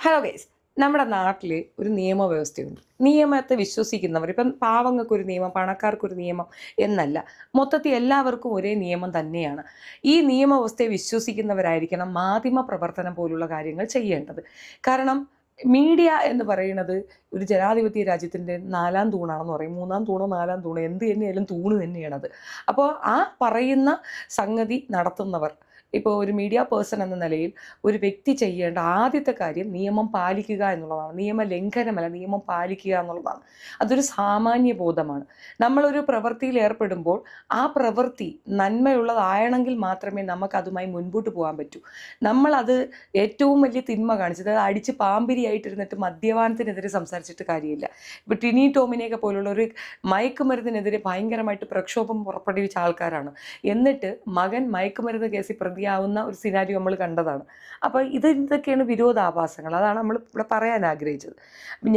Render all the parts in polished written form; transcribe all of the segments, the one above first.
Hello guys, നമ്മുടെ നാട്ടിൽ ഒരു നിയമവ്യവസ്ഥയുണ്ട്. നിയമത്തെ വിശ്വസിക്കുന്നവർ, ഇപ്പം പാവങ്ങൾക്കൊരു നിയമം, പണക്കാർക്കൊരു നിയമം എന്നല്ല, മൊത്തത്തിൽ എല്ലാവർക്കും ഒരേ നിയമം തന്നെയാണ്. ഈ നിയമവ്യവസ്ഥയെ വിശ്വസിക്കുന്നവരായിരിക്കണം മാധ്യമ പ്രവർത്തനം പോലുള്ള കാര്യങ്ങൾ ചെയ്യേണ്ടത്. കാരണം മീഡിയ എന്ന് പറയുന്നത് ഒരു ജനാധിപത്യ രാജ്യത്തിൻ്റെ നാലാം തൂണാണെന്ന് പറയും. മൂന്നാം തൂണോ നാലാം തൂണോ എന്ത് തന്നെയായാലും തൂണ് തന്നെയാണത്. അപ്പോൾ ആ പറയുന്ന സംഗതി നടത്തുന്നവർ, ഇപ്പോൾ ഒരു മീഡിയ പേഴ്സൺ എന്ന നിലയിൽ ഒരു വ്യക്തി ചെയ്യേണ്ട ആദ്യത്തെ കാര്യം നിയമം പാലിക്കുക എന്നുള്ളതാണ്. നിയമലംഘനമല്ല, നിയമം പാലിക്കുക എന്നുള്ളതാണ്. അതൊരു സാമാന്യ ബോധമാണ്. നമ്മളൊരു പ്രവൃത്തിയിൽ ഏർപ്പെടുമ്പോൾ ആ പ്രവൃത്തി നന്മയുള്ളതായണമെങ്കിൽ മാത്രമേ നമുക്ക് അതുമായി മുൻപോട്ട് പോകാൻ പറ്റൂ. നമ്മളത് ഏറ്റവും വലിയ തിന്മ കാണിച്ചത് അടിച്ച് പാമ്പിരിയായിട്ടിരുന്നിട്ട് മദ്യപാനത്തിനെതിരെ സംസാരിച്ചിട്ട് കാര്യമില്ല. ഇപ്പോൾ ടിനി ടോമിനെയൊക്കെ പോലുള്ള ഒരു മയക്കുമരുന്നിനെതിരെ ഭയങ്കരമായിട്ട് പ്രക്ഷോഭം പുറപ്പെടുവിച്ച ആൾക്കാരാണ്. എന്നിട്ട് മകൻ മയക്കുമരുന്ന് കേസിൽ പ്രതിയാവുന്ന ഒരു സിനാരിയോ നമ്മൾ കണ്ടതാണ്. അപ്പോൾ ഇതൊക്കെയാണ് വിരോധാഭാസങ്ങൾ. അതാണ് നമ്മൾ ഇവിടെ പറയാൻ ആഗ്രഹിച്ചത്.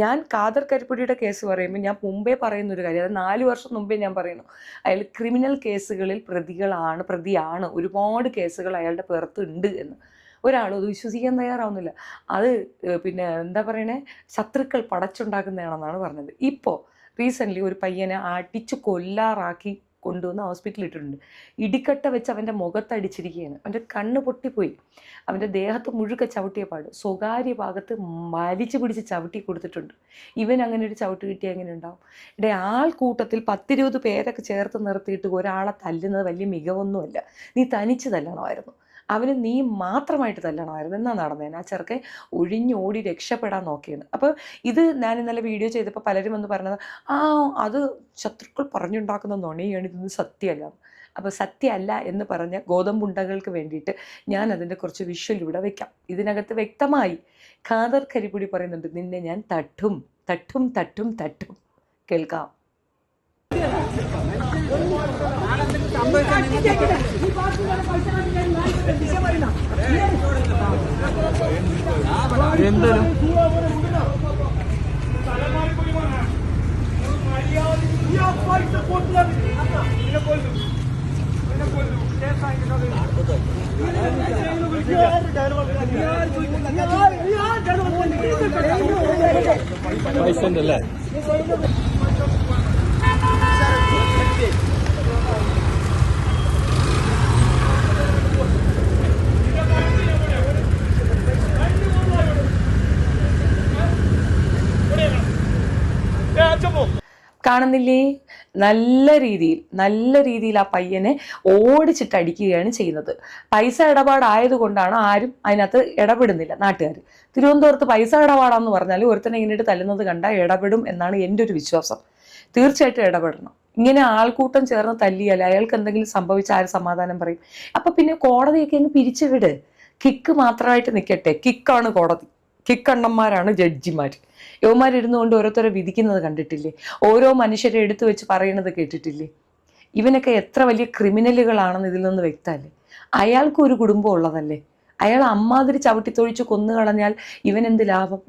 ഞാൻ ഖാദർ കരിപ്പൊടിയുടെ കേസ് പറയുമ്പോൾ ഞാൻ മുമ്പേ പറയുന്നൊരു കാര്യം, അത് 4 വർഷം മുമ്പേ ഞാൻ പറയുന്നു, അയാൾ ക്രിമിനൽ കേസുകളിൽ പ്രതിയാണ്, ഒരുപാട് കേസുകൾ അയാളുടെ പുറത്തുണ്ട് എന്ന്. ഒരാളും അത് വിശ്വസിക്കാൻ തയ്യാറാവുന്നില്ല. അത് പിന്നെ എന്താ പറയണേ, ശത്രുക്കൾ പടച്ചുണ്ടാക്കുന്നതാണെന്നാണ് പറഞ്ഞത്. ഇപ്പോൾ റീസെൻ്റ്ലി ഒരു പയ്യനെ അടിച്ചു കൊല്ലാറാക്കി കൊണ്ടുവന്ന് ഹോസ്പിറ്റലിൽ ഇട്ടിട്ടുണ്ട്. ഇടിക്കട്ട വെച്ച് അവൻ്റെ മുഖത്തടിച്ചിരിക്കുകയാണ്. അവൻ്റെ കണ്ണ് പൊട്ടിപ്പോയി. അവൻ്റെ ദേഹത്ത് മുഴുക്കെ ചവിട്ടിയ പാട്, സ്വകാര്യ ഭാഗത്ത് വലിച്ചു പിടിച്ച് ചവിട്ടി കൊടുത്തിട്ടുണ്ട്. ഇവൻ അങ്ങനെ ഒരു ചവിട്ട് കിട്ടിയാൽ എങ്ങനെ ഉണ്ടാവും? ഇവിടെ ആൾക്കൂട്ടത്തിൽ 10-20 പേരൊക്കെ ചേർത്ത് നിർത്തിയിട്ട് ഒരാളെ തല്ലുന്നത് വലിയ മികവൊന്നുമല്ല. നീ തനിച്ച് തല്ലണമായിരുന്നു. അവന് നീ മാത്രമായിട്ട് തല്ലണമായിരുന്നു. എന്നാ നടന്നേനെ? ആ ചെറുക്കൻ ഒഴിഞ്ഞോടി രക്ഷപ്പെടാൻ നോക്കിയാണ്. അപ്പോൾ ഇത് ഞാൻ ഇന്നലെ വീഡിയോ ചെയ്തപ്പോൾ പലരും വന്ന് പറഞ്ഞത്, അത് ശത്രുക്കൾ പറഞ്ഞുണ്ടാക്കുന്ന നുണയാണ്, ഇതൊന്നും സത്യമല്ല. അപ്പോൾ സത്യമല്ല എന്ന് പറഞ്ഞ ഗോതമ്പുണ്ടകൾക്ക് വേണ്ടിയിട്ട് ഞാൻ അതിൻ്റെ കുറച്ച് വിഷ്വൽ ഇവിടെ വെക്കാം. ഇതിനകത്ത് വ്യക്തമായി ഖാദർ കരിപ്പൊടി പറയുന്നുണ്ട്, നിന്നെ ഞാൻ തട്ടും തട്ടും തട്ടും തട്ടും. കേൾക്കാം. എന്തൊരു പൈസ ഉണ്ടല്ലേ? കാണുന്നില്ലേ? നല്ല രീതിയിൽ ആ പയ്യനെ ഓടിച്ചിട്ടടിക്കുകയാണ് ചെയ്യുന്നത്. പൈസ ഇടപാടായതുകൊണ്ടാണ് ആരും അതിനകത്ത് ഇടപെടുന്നില്ല. നാട്ടുകാർ തിരുവനന്തപുരത്ത് പൈസ ഇടപാടാന്ന് പറഞ്ഞാൽ ഒരുത്തനെ ഇങ്ങനെയിട്ട് തല്ലുന്നത് കണ്ടാൽ ഇടപെടും എന്നാണ് എൻ്റെ ഒരു വിശ്വാസം. തീർച്ചയായിട്ടും ഇടപെടണം. ഇങ്ങനെ ആൾക്കൂട്ടം ചേർന്ന് തല്ലിയാൽ അയാൾക്ക് എന്തെങ്കിലും സംഭവിച്ചാൽ ആര് സമാധാനം പറയും? അപ്പം പിന്നെ കോടതിയൊക്കെ അങ്ങ് പിരിച്ചുവിട്. കിക്ക് മാത്രമായിട്ട് നിൽക്കട്ടെ. കിക്കാണ് കോടതി, കിക്കണ്ണന്മാരാണ് ജഡ്ജിമാർ. യവന്മാരിരുന്നു കൊണ്ട് ഓരോരുത്തരെ വിധിക്കുന്നത് കണ്ടിട്ടില്ലേ? ഓരോ മനുഷ്യരെ എടുത്തു വെച്ച് പറയുന്നത് കേട്ടിട്ടില്ലേ? ഇവനൊക്കെ എത്ര വലിയ ക്രിമിനലുകളാണെന്ന് ഇതിൽ നിന്ന് വ്യക്തമല്ലേ? അയാൾക്കും ഒരു കുടുംബം ഉള്ളതല്ലേ? അയാൾ അമ്മാതിരി ചവിട്ടിത്തൊഴിച്ച് കൊന്നു കളഞ്ഞാൽ ഇവൻ എന്ത് ലാഭം?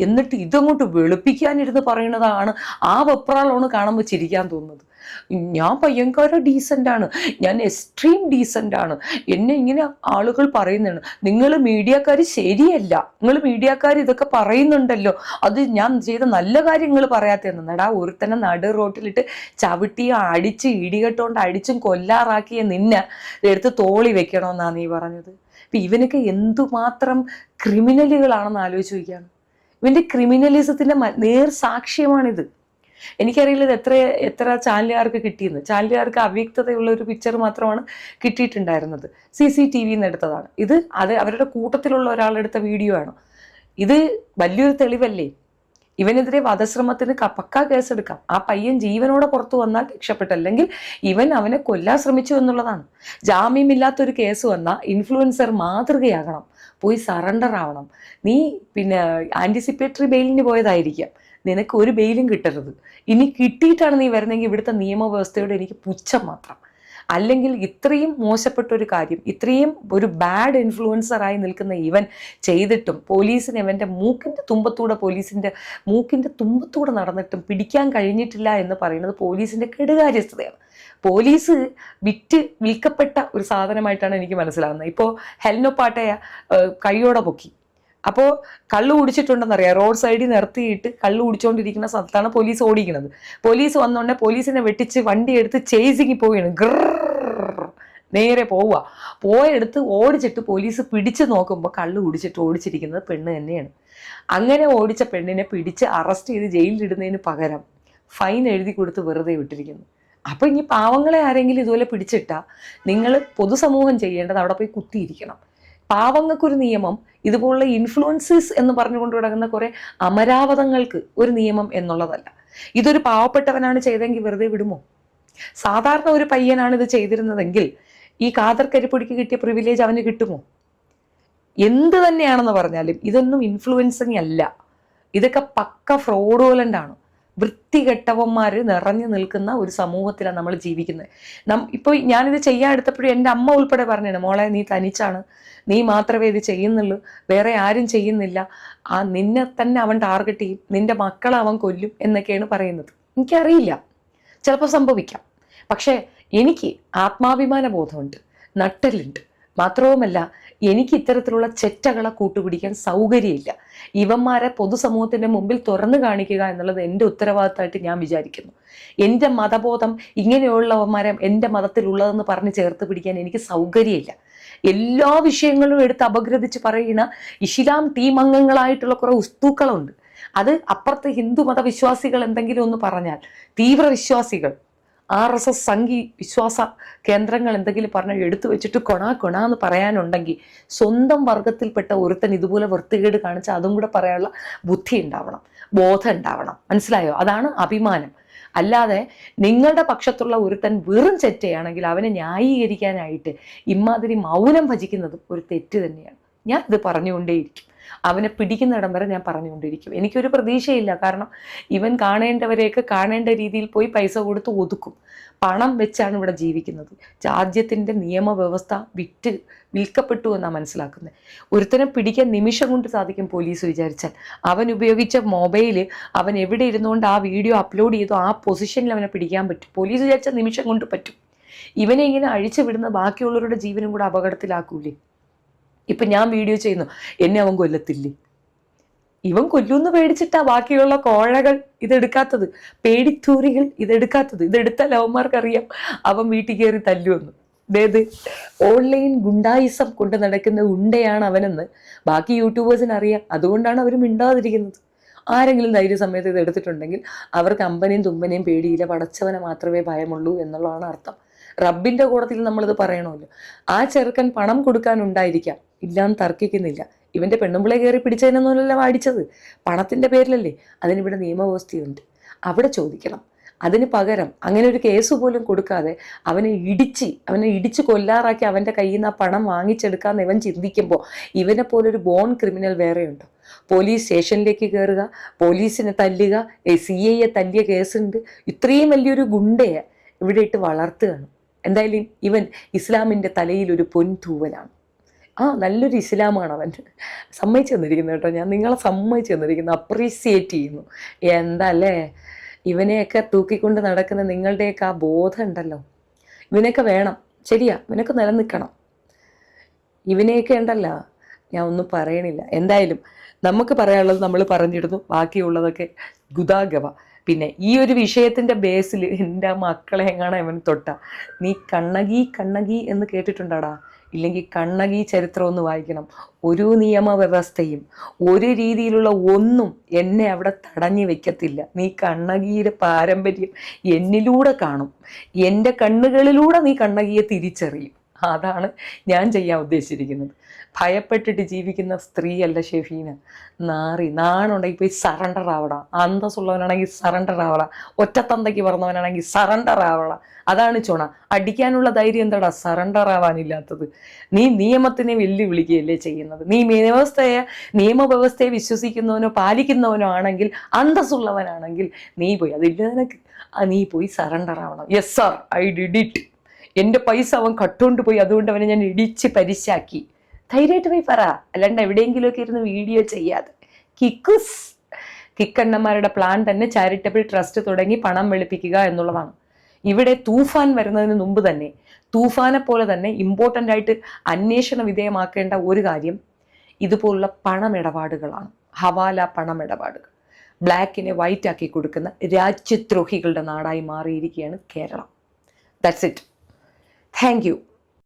എന്നിട്ട് ഇതങ്ങോട്ട് വെളുപ്പിക്കാനിരുന്ന് പറയുന്നതാണ്. ആ വെപ്രാളമാണ് കാണുമ്പോൾ ചിരിക്കാൻ തോന്നുന്നത്. ഞാൻ ഭയങ്കര ഡീസൻ്റാണ്, ഞാൻ എക്സ്ട്രീം ഡീസൻ്റാണ്, എന്നെ ഇങ്ങനെ ആളുകൾ പറയുന്നതാണ്. നിങ്ങൾ മീഡിയക്കാർ ശരിയല്ല, നിങ്ങൾ മീഡിയക്കാർ ഇതൊക്കെ പറയുന്നുണ്ടല്ലോ, അത് ഞാൻ ചെയ്ത നല്ല കാര്യങ്ങൾ പറയാത്തതെന്നാടാ. ഒരുത്തന്നെ നടു റോട്ടിലിട്ട് ചവിട്ടിയും അടിച്ച് ഇടികെട്ടുകൊണ്ട് അടിച്ചും കൊല്ലാറാക്കിയ നിന്നെ എടുത്ത് തോളി വെക്കണമെന്നാണ് നീ പറഞ്ഞത്. ഇപ്പം ഇവനൊക്കെ എന്തുമാത്രം ക്രിമിനലുകളാണെന്ന് ആലോചിച്ച് നോക്കിയാണ്. ഇവൻ്റെ ക്രിമിനലിസത്തിൻ്റെ നേർ സാക്ഷ്യമാണിത്. എനിക്കറിയില്ല ഇത് എത്ര ചാനലുകാർക്ക് കിട്ടിയെന്ന്. ചാനലുകാർക്ക് അവ്യക്തതയുള്ള ഒരു പിക്ചർ മാത്രമാണ് കിട്ടിയിട്ടുണ്ടായിരുന്നത്. CCTV-ന്ന് എടുത്തതാണ് ഇത്. അവരുടെ കൂട്ടത്തിലുള്ള ഒരാളെടുത്ത വീഡിയോ ആണ് ഇത്. വലിയൊരു തെളിവല്ലേ? ഇവനെതിരെ വധശ്രമത്തിന് പക്കാ കേസെടുക്കാം. ആ പയ്യൻ ജീവനോടെ പുറത്തു വന്നാൽ രക്ഷപ്പെട്ടല്ലെങ്കിൽ ഇവൻ അവനെ കൊല്ലാൻ ശ്രമിച്ചു എന്നുള്ളതാണ്. ജാമ്യമില്ലാത്തൊരു കേസ് വന്നാൽ ഇൻഫ്ലുവൻസർ മാതൃകയാകണം, പോയി സറണ്ടർ ആവണം. നീ പിന്നെ ആൻറ്റിസിപ്പേറ്ററി ബെയിലിന് പോയതായിരിക്കാം, നിനക്ക് ഒരു ബെയിലും കിട്ടരുത്. ഇനി കിട്ടിയിട്ടാണ് നീ വരുന്നതെങ്കിൽ ഇവിടുത്തെ നിയമവ്യവസ്ഥയോട് എനിക്ക് പുച്ഛം മാത്രം. അല്ലെങ്കിൽ ഇത്രയും മോശപ്പെട്ട ഒരു കാര്യം, ഇത്രയും ഒരു ബാഡ് ഇൻഫ്ലുവൻസറായി നിൽക്കുന്ന ഇവൻ ചെയ്തിട്ടും പോലീസിന് ഇവൻ്റെ പോലീസിൻ്റെ മൂക്കിൻ്റെ തുമ്പത്തൂടെ നടന്നിട്ടും പിടിക്കാൻ കഴിഞ്ഞിട്ടില്ല എന്ന് പറയുന്നത് പോലീസിൻ്റെ കെടുകാര്യസ്ഥതയാണ്. പോലീസ് വിൽക്കപ്പെട്ട ഒരു സാധനമായിട്ടാണ് എനിക്ക് മനസ്സിലാകുന്നത്. ഇപ്പോൾ ഹെൽനോ പാട്ടയെ കൈയോടെ പൊക്കി, അപ്പോൾ കള്ള് കുടിച്ചിട്ടുണ്ടെന്നറിയാം, റോഡ് സൈഡിൽ നിർത്തിയിട്ട് കള്ള് കുടിച്ചുകൊണ്ടിരിക്കുന്ന സ്ഥലത്താണ് പോലീസ് ഓടിക്കുന്നത്. പോലീസ് വന്നോണ്ടേ പോലീസിനെ വെട്ടിച്ച് വണ്ടി എടുത്ത് ചേസിങ് പോവുകയാണ്. നേരെ പോവുക. പോയെടുത്ത് ഓടിച്ചിട്ട് പോലീസ് പിടിച്ച് നോക്കുമ്പോൾ കള്ള് കുടിച്ചിട്ട് ഓടിച്ചിരിക്കുന്നത് പെണ്ണ് തന്നെയാണ്. അങ്ങനെ ഓടിച്ച പെണ്ണിനെ പിടിച്ച് അറസ്റ്റ് ചെയ്ത് ജയിലിലിടുന്നതിന് പകരം ഫൈൻ എഴുതി കൊടുത്ത് വെറുതെ വിട്ടിരിക്കുന്നു. അപ്പോൾ ഇനി പാവങ്ങളെ ആരെങ്കിലും ഇതുപോലെ പിടിച്ചിട്ടാൽ നിങ്ങൾ പൊതുസമൂഹം ചെയ്യേണ്ടത് അവിടെ പോയി കുത്തിയിരിക്കണം. പാവങ്ങൾക്കൊരു നിയമം, ഇതുപോലുള്ള ഇൻഫ്ലുവൻസസ് എന്ന് പറഞ്ഞുകൊണ്ട് കിടക്കുന്ന കുറേ അമരാവതങ്ങൾക്ക് ഒരു നിയമം എന്നുള്ളതല്ല. ഇതൊരു പാവപ്പെട്ടവനാണ് ചെയ്തെങ്കിൽ വെറുതെ വിടുമോ? സാധാരണ ഒരു പയ്യനാണ് ഇത് ചെയ്തിരുന്നതെങ്കിൽ ഈ ഖാദർ കരിപ്പൊടിക്ക് കിട്ടിയ പ്രിവിലേജ് അവന് കിട്ടുമോ? എന്ത് തന്നെയാണെന്ന് പറഞ്ഞാലും ഇതൊന്നും ഇൻഫ്ലുവൻസിങ് അല്ല, ഇതൊക്കെ പക്ക ഫ്രോഡുലൻ്റ് ആണ്. വൃത്തികെട്ടവന്മാർ നിറഞ്ഞു നിൽക്കുന്ന ഒരു സമൂഹത്തിലാണ് നമ്മൾ ജീവിക്കുന്നത്. ഇപ്പോൾ ഞാനിത് ചെയ്യാൻ എടുത്തപ്പോഴും എൻ്റെ അമ്മ ഉൾപ്പെടെ പറഞ്ഞാണ്, മോളെ നീ തനിച്ചാണ്, നീ മാത്രമേ ഇത് ചെയ്യുന്നുള്ളൂ, വേറെ ആരും ചെയ്യുന്നില്ല, നിന്നെ തന്നെ അവൻ ടാർഗറ്റ് ചെയ്യും, നിന്റെ മക്കളെ അവൻ കൊല്ലും എന്നൊക്കെയാണ് പറയുന്നത്. എനിക്കറിയില്ല, ചിലപ്പോൾ സംഭവിക്കാം. പക്ഷേ എനിക്ക് ആത്മാഭിമാന ബോധമുണ്ട്, നട്ടലുണ്ട്. മാത്രവുമല്ല എനിക്ക് ഇത്തരത്തിലുള്ള ചെറ്റകളെ കൂട്ടുപിടിക്കാൻ സൗകര്യമില്ല. ഇവന്മാരെ പൊതുസമൂഹത്തിൻ്റെ മുമ്പിൽ തുറന്നു കാണിക്കുക എന്നുള്ളത് എൻ്റെ ഉത്തരവാദിത്തമായിട്ട് ഞാൻ വിചാരിക്കുന്നു. എൻ്റെ മതബോധം ഇങ്ങനെയുള്ളവന്മാരെ എൻ്റെ മതത്തിലുള്ളതെന്ന് പറഞ്ഞ് ചേർത്ത് പിടിക്കാൻ എനിക്ക് സൗകര്യമില്ല. എല്ലാ വിഷയങ്ങളും എടുത്ത് അപഗ്രഥിച്ച് പറയുന്ന ഇസ്ലാം ടീം അംഗങ്ങളായിട്ടുള്ള കുറേ ഉസ്തൂക്കളുണ്ട്. അത് അപ്പുറത്ത് ഹിന്ദു മതവിശ്വാസികൾ എന്തെങ്കിലും ഒന്ന് പറഞ്ഞാൽ, തീവ്ര വിശ്വാസികൾ RSS സംഘി വിശ്വാസ കേന്ദ്രങ്ങൾ എന്തെങ്കിലും പറഞ്ഞാൽ എടുത്തു വെച്ചിട്ട് കൊണാന്ന് പറയാനുണ്ടെങ്കിൽ സ്വന്തം വർഗത്തിൽപ്പെട്ട ഒരുത്തൻ ഇതുപോലെ വൃത്തികേട് കാണിച്ചാൽ അതും കൂടെ പറയാനുള്ള ബുദ്ധി ഉണ്ടാവണം, ബോധം ഉണ്ടാവണം. മനസ്സിലായോ? അതാണ് അഭിമാനം. അല്ലാതെ നിങ്ങളുടെ പക്ഷത്തുള്ള ഒരുത്തൻ വെറും ചെറ്റയാണെങ്കിൽ അവനെ ന്യായീകരിക്കാനായിട്ട് ഇമാതിരി മൗനം ഭജിക്കുന്നതും ഒരു തെറ്റ് തന്നെയാണ്. ഞാൻ ഇത് പറഞ്ഞുകൊണ്ടേയിരിക്കും, അവനെ പിടിക്കുന്നിടം വരെ ഞാൻ പറഞ്ഞുകൊണ്ടിരിക്കും. എനിക്കൊരു പ്രതീക്ഷയില്ല. കാരണം ഇവൻ കാണേണ്ടവരെയൊക്കെ കാണേണ്ട രീതിയിൽ പോയി പൈസ കൊടുത്ത് ഒതുക്കും. പണം വെച്ചാണ് ഇവിടെ ജീവിക്കുന്നത്. രാജ്യത്തിൻ്റെ നിയമവ്യവസ്ഥ വിൽക്കപ്പെട്ടു എന്നാണ് മനസ്സിലാക്കുന്നത്. ഒരുത്തനെ പിടിക്കാൻ നിമിഷം കൊണ്ട് സാധിക്കും പോലീസ് വിചാരിച്ചാൽ. അവൻ ഉപയോഗിച്ച മൊബൈല് അവൻ എവിടെ ഇരുന്നുകൊണ്ട് ആ വീഡിയോ അപ്ലോഡ് ചെയ്തോ ആ പൊസിഷനിൽ അവനെ പിടിക്കാൻ പറ്റും. പോലീസ് വിചാരിച്ചാൽ നിമിഷം കൊണ്ട് പറ്റും. ഇവനെ ഇങ്ങനെ അഴിച്ചു വിടുന്ന ബാക്കിയുള്ളവരുടെ ജീവനും കൂടെ അപകടത്തിലാക്കൂലേ? ഇപ്പം ഞാൻ വീഡിയോ ചെയ്യുന്നു, എന്നെ അവൻ കൊല്ലത്തില്ലേ? ഇവൻ കൊല്ലുമെന്ന് പേടിച്ചിട്ടാ ബാക്കിയുള്ള കോഴകൾ ഇതെടുക്കാത്തത്, പേടിത്തൂരികൾ ഇതെടുക്കാത്തത്. ഇതെടുത്ത ലവന്മാർക്കറിയാം അവൻ വീട്ടിൽ കയറി തല്ലുമെന്ന്. അതായത് ഓൺലൈൻ ഗുണ്ടായിസം കൊണ്ട് നടക്കുന്ന ഉണ്ടയാണ് അവനെന്ന് ബാക്കി യൂട്യൂബേഴ്സിന് അറിയാം. അതുകൊണ്ടാണ് അവർ മിണ്ടാതിരിക്കുന്നത്. ആരെങ്കിലും ധൈര്യസമയത്ത് ഇത് എടുത്തിട്ടുണ്ടെങ്കിൽ അവർക്ക് അമ്പനെയും തുമ്പനെയും പേടിയില്ല, പടച്ചവനെ മാത്രമേ ഭയമുള്ളൂ എന്നുള്ളതാണ് അർത്ഥം. റബ്ബിൻ്റെ കൂടത്തിൽ നമ്മളിത് പറയണമല്ലോ. ആ ചെറുക്കൻ പണം കൊടുക്കാനുണ്ടായിരിക്കാം, ഇല്ലാന്ന് തർക്കിക്കുന്നില്ല. ഇവൻ്റെ പെണ്ണുമ്പിളെ കയറി പിടിച്ചതിനൊന്നുമല്ല അടിച്ചത്, പണത്തിൻ്റെ പേരിലല്ലേ. അതിനിവിടെ നിയമവ്യവസ്ഥയുണ്ട്, അവിടെ ചോദിക്കണം. അതിന് പകരം അങ്ങനെ ഒരു കേസ് പോലും കൊടുക്കാതെ അവനെ ഇടിച്ച് കൊല്ലാറാക്കി അവൻ്റെ കയ്യിൽ നിന്ന് ആ പണം വാങ്ങിച്ചെടുക്കാമെന്ന് ഇവൻ ചിന്തിക്കുമ്പോൾ ഇവനെ പോലൊരു ബോൺ ക്രിമിനൽ വേറെയുണ്ടോ? പോലീസ് സ്റ്റേഷനിലേക്ക് കയറുക, പോലീസിനെ തല്ലുക, CIയെ തല്ലിയ കേസുണ്ട്. ഇത്രയും വലിയൊരു ഗുണ്ടയെ ഇവിടെ ഇട്ട് വളർത്തുകയാണ്. എന്തായാലും ഇവൻ ഇസ്ലാമിൻ്റെ തലയിൽ ഒരു പൊൻതൂവലാണ്. നല്ലൊരു ഇസ്ലാമാണ് അവൻ. സമ്മതിച്ചു തന്നിരിക്കുന്നു കേട്ടോ, ഞാൻ നിങ്ങളെ സമ്മതിച്ചു തന്നിരിക്കുന്നു, അപ്രീസിയേറ്റ് ചെയ്യുന്നു. എന്തല്ലേ ഇവനെയൊക്കെ തൂക്കിക്കൊണ്ട് നടക്കുന്ന നിങ്ങളുടെയൊക്കെ ആ ബോധം ഉണ്ടല്ലോ, ഇവനെയൊക്കെ വേണം. ശരിയാ, ഇവനൊക്കെ നിലനിൽക്കണം. ഇവനെയൊക്കെ ഉണ്ടല്ലോ, ഞാൻ ഒന്നും പറയണില്ല. എന്തായാലും നമുക്ക് പറയാനുള്ളത് നമ്മൾ പറഞ്ഞിടുന്നു, ബാക്കിയുള്ളതൊക്കെ ഗുദാഗവ. പിന്നെ ഈ ഒരു വിഷയത്തിൻ്റെ ബേസിൽ എൻ്റെ മക്കളെ എങ്ങാണ് അവൻ തൊട്ട, നീ കണ്ണകി എന്ന് കേട്ടിട്ടുണ്ടാടാ? ഇല്ലെങ്കിൽ കണ്ണകി ചരിത്രം ഒന്ന് വായിക്കണം. ഒരു നിയമവ്യവസ്ഥയും ഒരു രീതിയിലുള്ള ഒന്നും എന്നെ അവിടെ തടഞ്ഞു വെക്കത്തില്ല. നീ കണ്ണകിയുടെ പാരമ്പര്യം എന്നിലൂടെ കാണും, എൻ്റെ കണ്ണുകളിലൂടെ നീ കണ്ണകിയെ തിരിച്ചറിയും. അതാണ് ഞാൻ ചെയ്യാൻ ഉദ്ദേശിച്ചിരിക്കുന്നത്. ഭയപ്പെട്ടിട്ട് ജീവിക്കുന്ന സ്ത്രീയല്ല ഷെഫീന. നാണുണ്ടെങ്കിൽ പോയി സറണ്ടർ ആവണം. അന്തസ്സുള്ളവനാണെങ്കിൽ സറണ്ടർ ആവണം. ഒറ്റത്തന്തയ്ക്ക് പറഞ്ഞവനാണെങ്കിൽ സറണ്ടർ ആവണം. അതാണ് ചുണ. അടിക്കാനുള്ള ധൈര്യം എന്താടാ സറണ്ടർ ആവാനില്ലാത്തത്? നീ നിയമത്തിനെ വെല്ലുവിളിക്കുകയല്ലേ ചെയ്യുന്നത്. നീ നിയമവ്യവസ്ഥയെ വിശ്വസിക്കുന്നവനോ പാലിക്കുന്നവനോ ആണെങ്കിൽ, അന്തസ്സുള്ളവനാണെങ്കിൽ നീ പോയി, അതില്ല നിനക്ക്, നീ പോയി സറണ്ടർ ആവണം. Yes sir, I did it. എൻ്റെ പൈസ അവൻ കട്ടുകൊണ്ട് പോയി, അതുകൊണ്ട് അവനെ ഞാൻ ഇടിച്ച് പരിശാക്കി. ധൈര്യമായിട്ട് പോയി പറ, അല്ലാണ്ട് എവിടെയെങ്കിലുമൊക്കെ ഇരുന്ന് വീഡിയോ ചെയ്യാതെ. കിക്കണ്ണന്മാരുടെ പ്ലാൻ തന്നെ ചാരിറ്റബിൾ ട്രസ്റ്റ് തുടങ്ങി പണം വെളുപ്പിക്കുക എന്നുള്ളതാണ്. ഇവിടെ തൂഫാൻ വരുന്നതിന് മുമ്പ് തന്നെ, തൂഫാനെ പോലെ തന്നെ ഇമ്പോർട്ടൻ്റ് ആയിട്ട് അന്വേഷണ വിധേയമാക്കേണ്ട ഒരു കാര്യം, ഇതുപോലുള്ള പണമിടപാടുകളാണ്, ഹവാല പണമിടപാടുകൾ. ബ്ലാക്കിനെ വൈറ്റ് ആക്കി കൊടുക്കുന്ന രാജ്യദ്രോഹികളുടെ നാടായി മാറിയിരിക്കുകയാണ് Kerala. That's it. Thank U.